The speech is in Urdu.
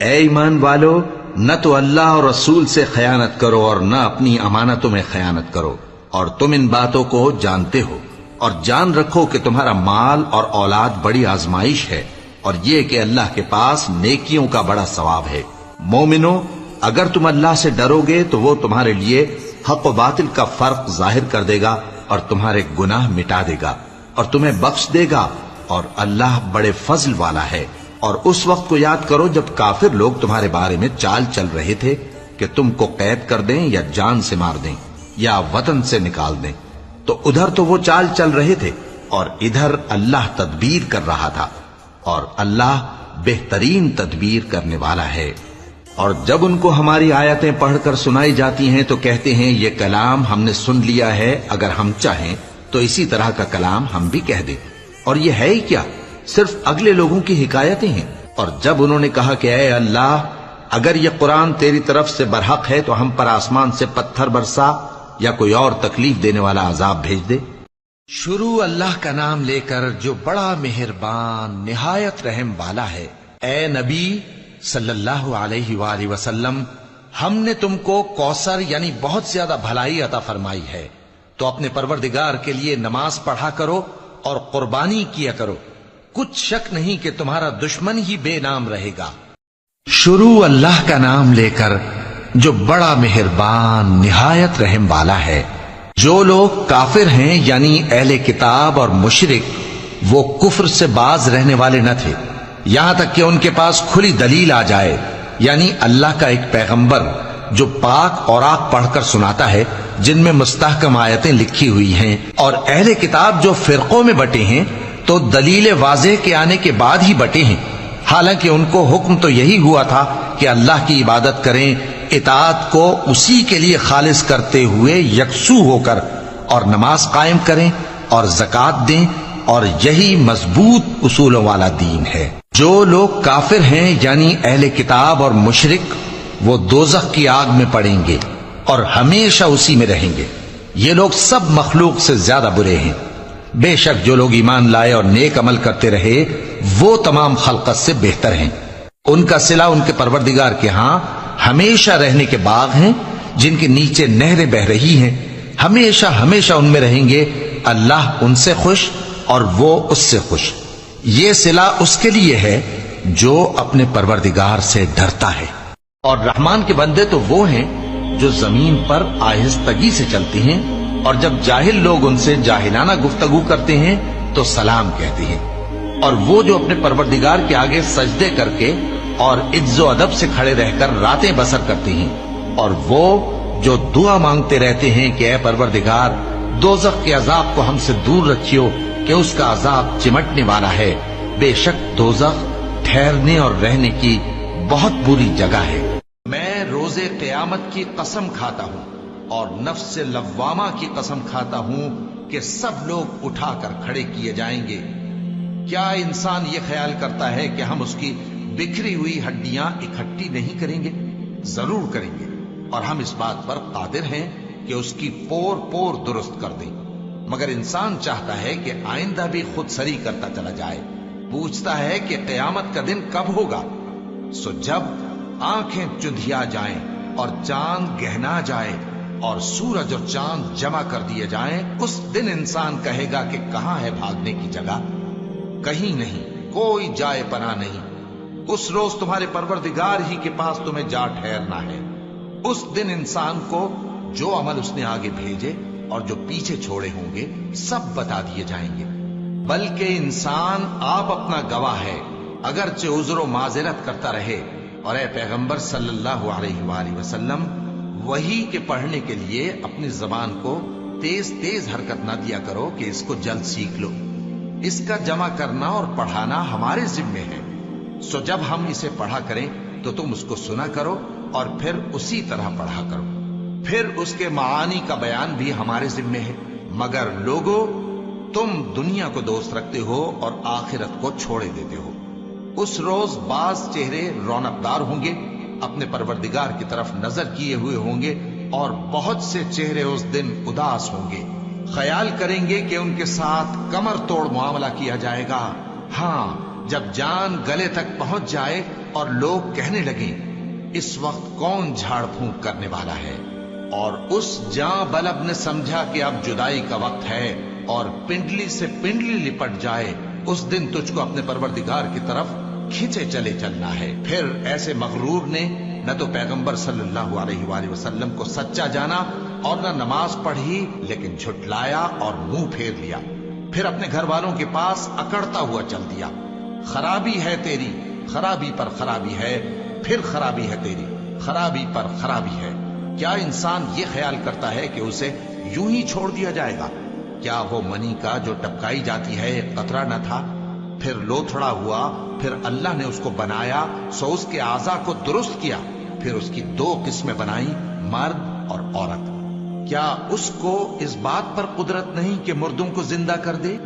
اے ایمان والو، نہ تو اللہ اور رسول سے خیانت کرو اور نہ اپنی امانتوں میں خیانت کرو، اور تم ان باتوں کو جانتے ہو، اور جان رکھو کہ تمہارا مال اور اولاد بڑی آزمائش ہے، اور یہ کہ اللہ کے پاس نیکیوں کا بڑا ثواب ہے۔ مومنو، اگر تم اللہ سے ڈرو گے تو وہ تمہارے لیے حق و باطل کا فرق ظاہر کر دے گا اور تمہارے گناہ مٹا دے گا اور تمہیں بخش دے گا، اور اللہ بڑے فضل والا ہے۔ اور اس وقت کو یاد کرو جب کافر لوگ تمہارے بارے میں چال چل رہے تھے کہ تم کو قید کر دیں یا جان سے مار دیں یا وطن سے نکال دیں، تو ادھر تو وہ چال چل رہے تھے اور ادھر اللہ تدبیر کر رہا تھا، اور اللہ بہترین تدبیر کرنے والا ہے۔ اور جب ان کو ہماری آیتیں پڑھ کر سنائی جاتی ہیں تو کہتے ہیں یہ کلام ہم نے سن لیا ہے، اگر ہم چاہیں تو اسی طرح کا کلام ہم بھی کہہ دیں، اور یہ ہے ہی کیا، صرف اگلے لوگوں کی حکایتیں ہیں۔ اور جب انہوں نے کہا کہ اے اللہ، اگر یہ قرآن تیری طرف سے برحق ہے تو ہم پر آسمان سے پتھر برسا یا کوئی اور تکلیف دینے والا عذاب بھیج دے۔ شروع اللہ کا نام لے کر جو بڑا مہربان نہایت رحم والا ہے۔ اے نبی صلی اللہ علیہ وآلہ وسلم، ہم نے تم کو کوثر یعنی بہت زیادہ بھلائی عطا فرمائی ہے، تو اپنے پروردگار کے لیے نماز پڑھا کرو اور قربانی کیا کرو، کچھ شک نہیں کہ تمہارا دشمن ہی بے نام رہے گا۔ شروع اللہ کا نام لے کر جو بڑا مہربان نہایت رحم والا ہے۔ جو لوگ کافر ہیں یعنی اہل کتاب اور مشرک، وہ کفر سے باز رہنے والے نہ تھے یہاں تک کہ ان کے پاس کھلی دلیل آ جائے، یعنی اللہ کا ایک پیغمبر جو پاک اوراق پڑھ کر سناتا ہے جن میں مستحکم آیتیں لکھی ہوئی ہیں، اور اہل کتاب جو فرقوں میں بٹے ہیں تو دلیل واضح کے آنے کے بعد ہی بٹے ہیں، حالانکہ ان کو حکم تو یہی ہوا تھا کہ اللہ کی عبادت کریں، اطاعت کو اسی کے لیے خالص کرتے ہوئے یکسو ہو کر، اور نماز قائم کریں اور زکوٰۃ دیں، اور یہی مضبوط اصولوں والا دین ہے۔ جو لوگ کافر ہیں یعنی اہل کتاب اور مشرک، وہ دوزخ کی آگ میں پڑیں گے اور ہمیشہ اسی میں رہیں گے۔ یہ لوگ سب مخلوق سے زیادہ برے ہیں۔ بے شک جو لوگ ایمان لائے اور نیک عمل کرتے رہے وہ تمام خلقت سے بہتر ہیں۔ ان کا صلہ ان کے پروردگار کے ہاں ہمیشہ رہنے کے باغ ہیں جن کے نیچے نہریں بہ رہی ہیں، ہمیشہ ہمیشہ ان میں رہیں گے، اللہ ان سے خوش اور وہ اس سے خوش۔ یہ صلہ اس کے لیے ہے جو اپنے پروردگار سے ڈرتا ہے۔ اور رحمان کے بندے تو وہ ہیں جو زمین پر آہستگی سے چلتے ہیں، اور جب جاہل لوگ ان سے جاہلانہ گفتگو کرتے ہیں تو سلام کہتے ہیں، اور وہ جو اپنے پروردگار کے آگے سجدے کر کے اور عز و ادب سے کھڑے رہ کر راتیں بسر کرتے ہیں، اور وہ جو دعا مانگتے رہتے ہیں کہ اے پروردگار دوزخ کے عذاب کو ہم سے دور رکھیو کہ اس کا عذاب چمٹنے والا ہے۔ بے شک دوزخ ٹھہرنے اور رہنے کی بہت بری جگہ ہے۔ میں روز قیامت کی قسم کھاتا ہوں اور نفس لوامہ کی قسم کھاتا ہوں کہ سب لوگ اٹھا کر کھڑے کیے جائیں گے۔ کیا انسان یہ خیال کرتا ہے کہ ہم اس کی بکھری ہوئی ہڈیاں اکٹھی نہیں کریں گے؟ ضرور کریں گے، اور ہم اس بات پر قادر ہیں کہ اس کی پور پور درست کر دیں، مگر انسان چاہتا ہے کہ آئندہ بھی خود سری کرتا چلا جائے، پوچھتا ہے کہ قیامت کا دن کب ہوگا۔ سو جب آنکھیں چندھیا جائیں اور چاند گہنا جائے اور سورج اور چاند جمع کر دیے جائیں، اس دن انسان کہے گا کہ کہاں ہے بھاگنے کی جگہ؟ کہیں نہیں، کوئی جائے پناہ نہیں۔ اس روز تمہارے پروردگار ہی کے پاس تمہیں جا ٹھہرنا ہے۔ اس دن انسان کو جو عمل اس نے آگے بھیجے اور جو پیچھے چھوڑے ہوں گے سب بتا دیے جائیں گے، بلکہ انسان آپ اپنا گواہ ہے، اگرچہ عذر و معذرت کرتا رہے۔ اور اے پیغمبر صلی اللہ علیہ وآلہ وسلم، وحی کے پڑھنے کے لیے اپنی زبان کو تیز تیز حرکت نہ دیا کرو کہ اس کو جلد سیکھ لو، اس کا جمع کرنا اور پڑھانا ہمارے ذمے ہے۔ سو جب ہم اسے پڑھا کریں تو تم اس کو سنا کرو اور پھر اسی طرح پڑھا کرو، پھر اس کے معانی کا بیان بھی ہمارے ذمے ہے۔ مگر لوگو، تم دنیا کو دوست رکھتے ہو اور آخرت کو چھوڑے دیتے ہو۔ اس روز بعض چہرے رونقدار ہوں گے، اپنے پروردگار کی طرف نظر کیے ہوئے ہوں گے، اور بہت سے چہرے اس دن اداس ہوں گے، خیال کریں گے کہ ان کے ساتھ کمر توڑ معاملہ کیا جائے گا۔ ہاں، جب جان گلے تک پہنچ جائے اور لوگ کہنے لگے اس وقت کون جھاڑ پھونک کرنے والا ہے؟ اور اس جاں بلب نے سمجھا کہ اب جدائی کا وقت ہے اور پنڈلی سے پنڈلی لپٹ جائے، اس دن تجھ کو اپنے پروردگار کی طرف کھینچے چلے چلنا ہے۔ پھر ایسے مغرور نے نہ تو پیغمبر صلی اللہ علیہ وآلہ وسلم کو سچا جانا اور نہ نماز پڑھی، لیکن جھٹلایا اور منہ پھیر لیا، پھر اپنے گھر والوں کے پاس اکڑتا ہوا چل دیا۔ خرابی ہے تیری، خرابی پر خرابی ہے، پھر خرابی ہے تیری، خرابی پر خرابی ہے۔ کیا انسان یہ خیال کرتا ہے کہ اسے یوں ہی چھوڑ دیا جائے گا؟ کیا وہ منی کا جو ٹپکائی جاتی ہے ایک قطرہ نہ تھا؟ پھر لوتھڑا ہوا، پھر اللہ نے اس کو بنایا سو اس کے اعضاء کو درست کیا، پھر اس کی دو قسمیں بنائی، مرد اور عورت۔ کیا اس کو اس بات پر قدرت نہیں کہ مردوں کو زندہ کر دے؟